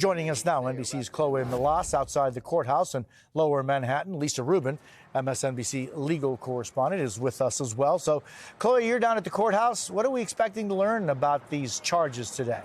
Joining us now, NBC's Chloe Melas outside the courthouse in Lower Manhattan. Lisa Rubin, MSNBC legal correspondent, is with us as well. So, Chloe, you're down at the courthouse. What are we expecting to learn about these charges today?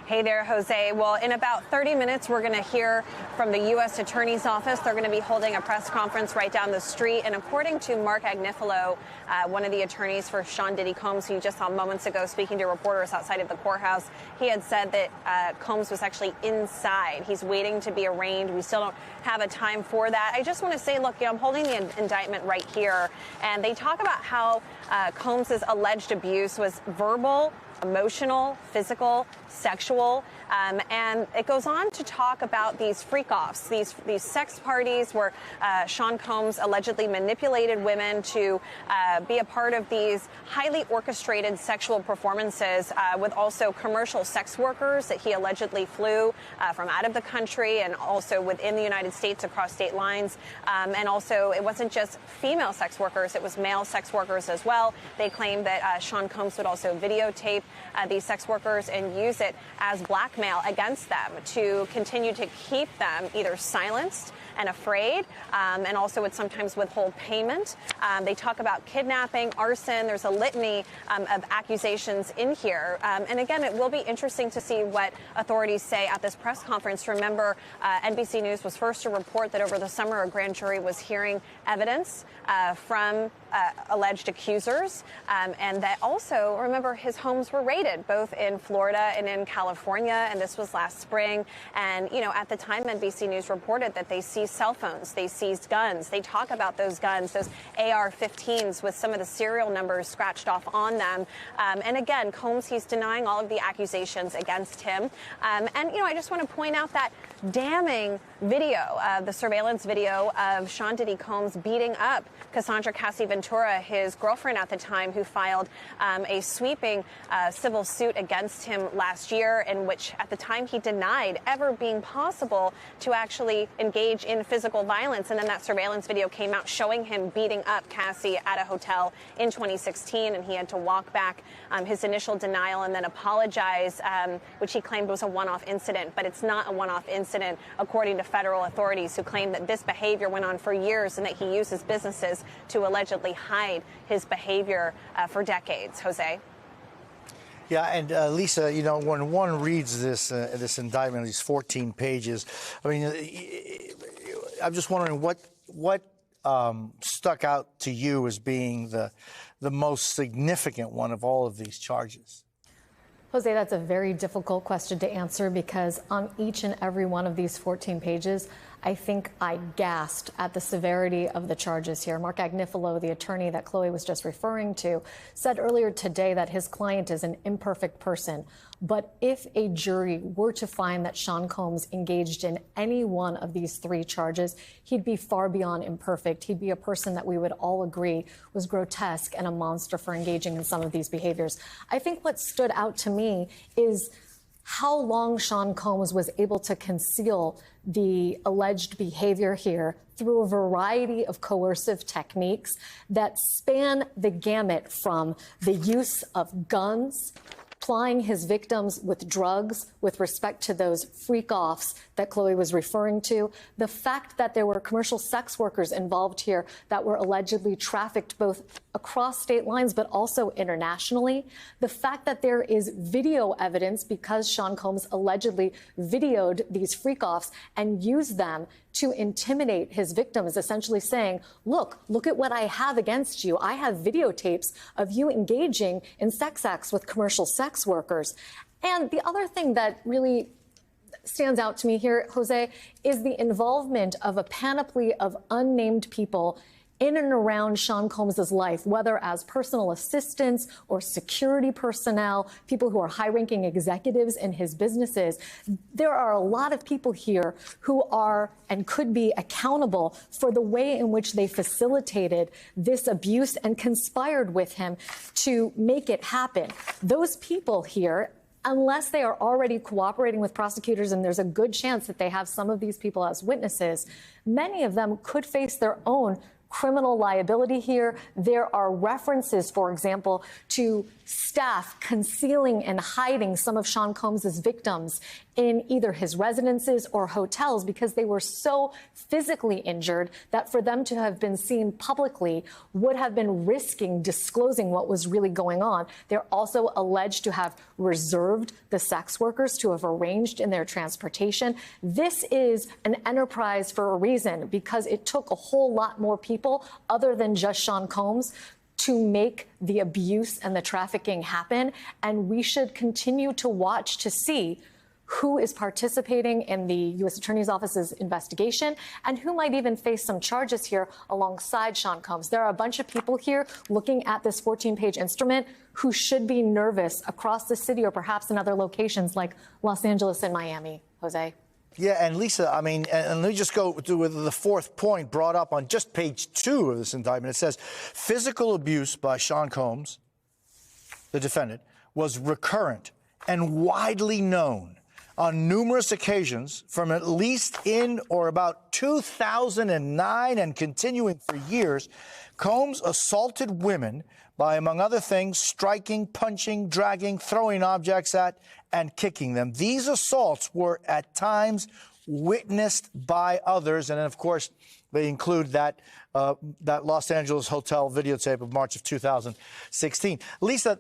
Hey there, Jose. Well, in about 30 minutes, we're going to hear from the U.S. Attorney's Office. They're going to be holding a press conference right down the street. And according to Mark Agnifilo, one of the attorneys for Sean Diddy Combs, who you just saw moments ago speaking to reporters outside of the courthouse, he had said that Combs was actually inside. He's waiting to be arraigned. We still don't have a time for that. I just want to say, look, I'm holding the indictment right here. And they talk about how Combs' alleged abuse was verbal, emotional, physical, sexual, and it goes on to talk about these freak-offs, these sex parties where Sean Combs allegedly manipulated women to be a part of these highly orchestrated sexual performances with also commercial sex workers that he allegedly flew from out of the country and also within the United States across state lines. And also, it wasn't just female sex workers, it was male sex workers as well. They claimed that Sean Combs would also videotape these sex workers and use it as blackmail against them to continue to keep them either silenced and afraid, and also would sometimes withhold payment. They talk about kidnapping, arson. There's a litany of accusations in here. And again, it will be interesting to see what authorities say at this press conference. Remember, NBC News was first to report that over the summer, a grand jury was hearing evidence from alleged accusers, and that also, remember, his homes were raided both in Florida and in California, and this was last spring. And, you know, at the time, NBC News reported that they seized cell phones, they seized guns. They talk about those guns, those AR-15s with some of the serial numbers scratched off on them. And again, Combs, he's denying all of the accusations against him. And, you know, I just want to point out that damning video, the surveillance video of Sean Diddy Combs beating up Cassandra Cassie Ventura, his girlfriend at the time, who filed a sweeping civil suit against him last year, in which at the time he denied ever being possible to actually engage in physical violence. And then that surveillance video came out showing him beating up Cassie at a hotel in 2016, and he had to walk back his initial denial and then apologize, which he claimed was a one-off incident. But it's not a one-off incident, according to federal authorities, who claim that this behavior went on for years and that he uses businesses to allegedly hide his behavior for decades. Jose? Yeah, and Lisa, you know, when one reads this indictment, these 14 pages, I mean, I'm just wondering what stuck out to you as being the most significant one of all of these charges? Jose, that's a very difficult question to answer because on each and every one of these 14 pages, I think I gasped at the severity of the charges here. Mark Agnifilo, the attorney that Chloe was just referring to, said earlier today that his client is an imperfect person. But if a jury were to find that Sean Combs engaged in any one of these three charges, he'd be far beyond imperfect. He'd be a person that we would all agree was grotesque and a monster for engaging in some of these behaviors. I think what stood out to me is how long Sean Combs was able to conceal the alleged behavior here through a variety of coercive techniques that span the gamut from the use of guns, plying his victims with drugs with respect to those freak-offs that Chloe was referring to, the fact that there were commercial sex workers involved here that were allegedly trafficked both across state lines but also internationally, the fact that there is video evidence because Sean Combs allegedly videoed these freak-offs and used them to intimidate his victims, essentially saying, look at what I have against you. I have videotapes of you engaging in sex acts with commercial sex workers. And the other thing that really stands out to me here, Jose, is the involvement of a panoply of unnamed people in and around Sean Combs' life, whether as personal assistants or security personnel, people who are high-ranking executives in his businesses. There are a lot of people here who are and could be accountable for the way in which they facilitated this abuse and conspired with him to make it happen. Those people here, unless they are already cooperating with prosecutors, and there's a good chance that they have some of these people as witnesses, many of them could face their own criminal liability here. There are references, for example, to staff concealing and hiding some of Sean Combs's victims in either his residences or hotels because they were so physically injured that for them to have been seen publicly would have been risking disclosing what was really going on. They're also alleged to have reserved the sex workers, to have arranged in their transportation. This is an enterprise for a reason, because it took a whole lot more people other than just Sean Combs to make the abuse and the trafficking happen. And we should continue to watch to see who is participating in the U.S. Attorney's Office's investigation and who might even face some charges here alongside Sean Combs. There are a bunch of people here looking at this 14-page instrument who should be nervous across the city or perhaps in other locations like Los Angeles and Miami. Jose? Yeah, and Lisa, I mean, and let me just go to the fourth point brought up on just page 2 of this indictment. It says physical abuse by Sean Combs, the defendant, was recurrent and widely known on numerous occasions from at least in or about 2009 and continuing for years. Combs assaulted women by, among other things, striking, punching, dragging, throwing objects at, and kicking them. These assaults were at times witnessed by others, and then, of course, they include that Los Angeles hotel videotape of March of 2016. Lisa,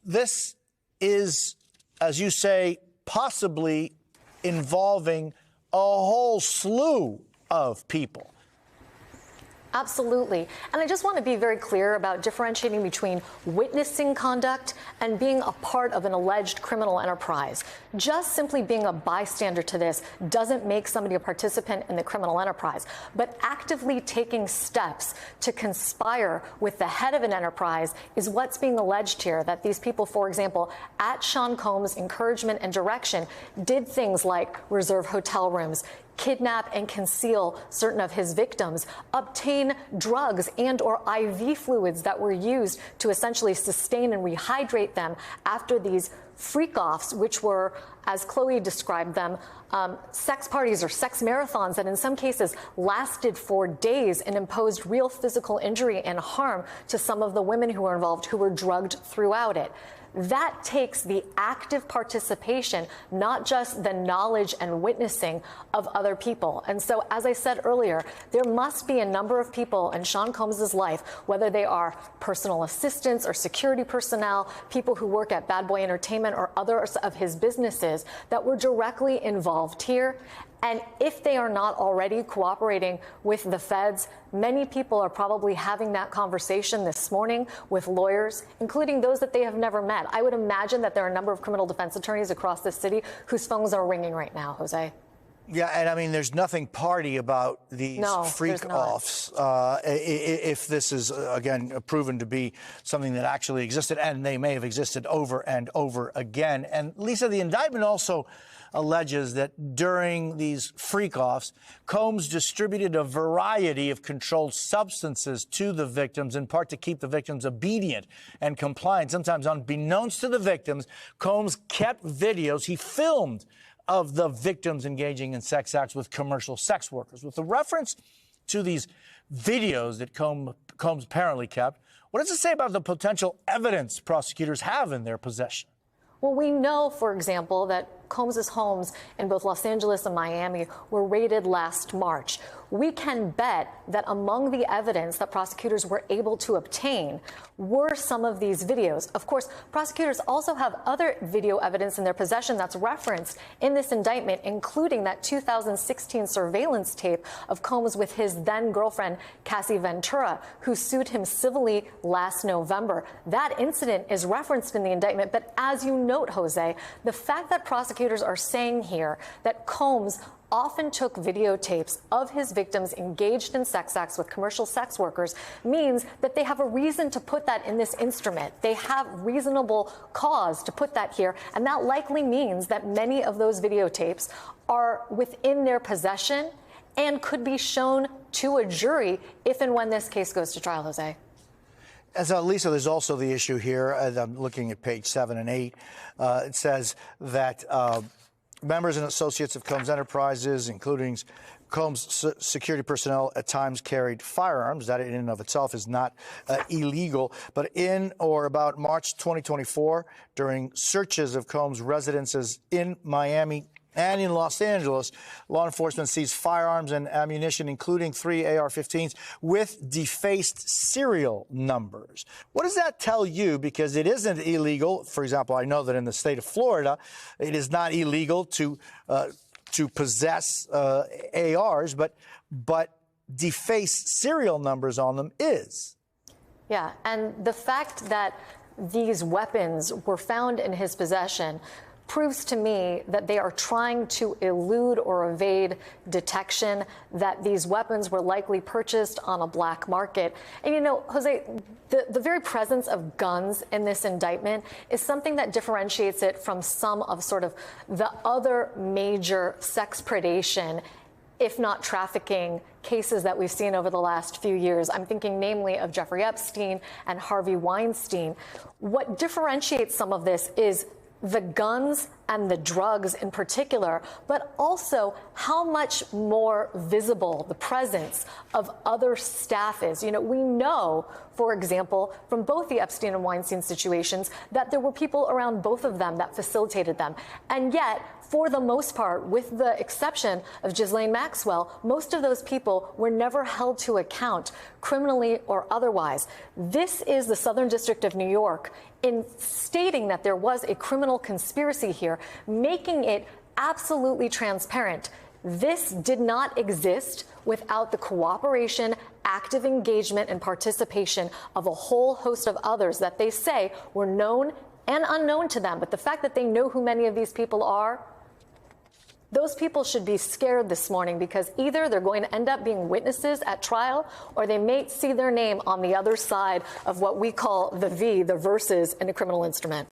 this is, as you say, possibly involving a whole slew of people. Absolutely. And I just want to be very clear about differentiating between witnessing conduct and being a part of an alleged criminal enterprise. Just simply being a bystander to this doesn't make somebody a participant in the criminal enterprise. But actively taking steps to conspire with the head of an enterprise is what's being alleged here, that these people, for example, at Sean Combs' encouragement and direction, did things like reserve hotel rooms, kidnap and conceal certain of his victims, obtain drugs and or IV fluids that were used to essentially sustain and rehydrate them after these freak-offs, which were, as Chloe described them, sex parties or sex marathons that in some cases lasted for days and imposed real physical injury and harm to some of the women who were involved, who were drugged throughout it. That takes the active participation, not just the knowledge and witnessing of other people. And so, as I said earlier, there must be a number of people in Sean Combs' life, whether they are personal assistants or security personnel, people who work at Bad Boy Entertainment or others of his businesses, that were directly involved here. And if they are not already cooperating with the feds, many people are probably having that conversation this morning with lawyers, including those that they have never met. I would imagine that there are a number of criminal defense attorneys across the city whose phones are ringing right now, Jose. Yeah, and I mean, there's nothing party about these freak-offs. If this is, again, proven to be something that actually existed, and they may have existed over and over again. And, Lisa, the indictment also alleges that during these freak-offs, Combs distributed a variety of controlled substances to the victims, in part to keep the victims obedient and compliant. Sometimes unbeknownst to the victims, Combs kept videos he filmed of the victims engaging in sex acts with commercial sex workers. With the reference to these videos that Combs apparently kept, what does it say about the potential evidence prosecutors have in their possession? Well, we know, for example, that Combs' homes in both Los Angeles and Miami were raided last March. We can bet that among the evidence that prosecutors were able to obtain were some of these videos. Of course, prosecutors also have other video evidence in their possession that's referenced in this indictment, including that 2016 surveillance tape of Combs with his then-girlfriend, Cassie Ventura, who sued him civilly last November. That incident is referenced in the indictment, but as you note, Jose, the fact that prosecutors are saying here that Combs often took videotapes of his victims engaged in sex acts with commercial sex workers means that they have a reason to put that in this instrument. They have reasonable cause to put that here, and that likely means that many of those videotapes are within their possession and could be shown to a jury if and when this case goes to trial, Jose. As Lisa, there's also the issue here, as I'm looking at page 7 and 8. It says that members and associates of Combs Enterprises, including Combs security personnel, at times carried firearms. That in and of itself is not illegal. But in or about March 2024, during searches of Combs' residences in Miami and in Los Angeles, law enforcement seized firearms and ammunition, including 3 AR-15s with defaced serial numbers. What does that tell you? Because it isn't illegal. For example, I know that in the state of Florida, it is not illegal to possess ARs, but defaced serial numbers on them is. Yeah, and the fact that these weapons were found in his possession proves to me that they are trying to elude or evade detection, that these weapons were likely purchased on a black market. And, you know, Jose, the very presence of guns in this indictment is something that differentiates it from some of sort of the other major sex predation, if not trafficking, cases that we've seen over the last few years. I'm thinking namely of Jeffrey Epstein and Harvey Weinstein. What differentiates some of this is the guns and the drugs in particular, but also how much more visible the presence of other staff is. You know, we know, for example, from both the Epstein and Weinstein situations, that there were people around both of them that facilitated them. And yet, for the most part, with the exception of Ghislaine Maxwell, most of those people were never held to account, criminally or otherwise. This is the Southern District of New York in stating that there was a criminal conspiracy here, making it absolutely transparent. This did not exist without the cooperation, active engagement, and participation of a whole host of others that they say were known and unknown to them. But the fact that they know who many of these people are, those people should be scared this morning, because either they're going to end up being witnesses at trial, or they may see their name on the other side of what we call the V, the verses in a criminal instrument.